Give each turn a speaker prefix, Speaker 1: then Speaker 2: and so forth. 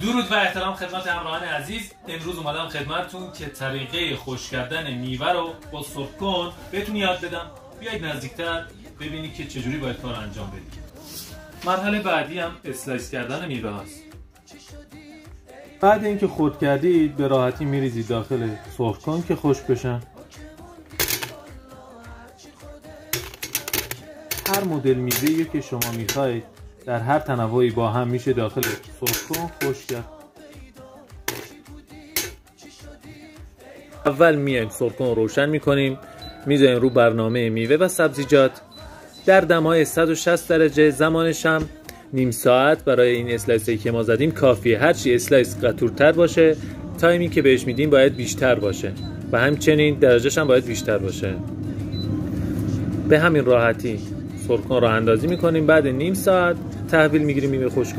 Speaker 1: درود و احترام خدمت همراهان عزیز. امروز اومدم خدمتتون که طریقه خشک کردن میوه رو با سرکن بهتون یاد بدم. بیایید نزدیکتر ببینید که چجوری باید کار انجام بدید. مرحله بعدی هم اسلایس کردن میوه هست. بعد اینکه خرد کردید به راحتی میریزید داخل سرکن که خشک بشن. هر مدل میوه‌ای که شما میخواید در هر تنوعی با هم میشه داخل سرکن خشک کرد. اول میایم سرکن رو روشن میکنیم، میذاریم رو برنامه میوه و سبزیجات در دمای 160 درجه. زمانش هم نیم ساعت برای این اسلایسی که ما زدیم کافیه. هرچی اسلایس قطورتر باشه تایمی که بهش میدیم باید بیشتر باشه و همچنین درجهش هم باید بیشتر باشه. به همین راحتی سرکن رو اندازی میکنیم. بعد نیم ساعت تحویل میگیریم میوه خشک.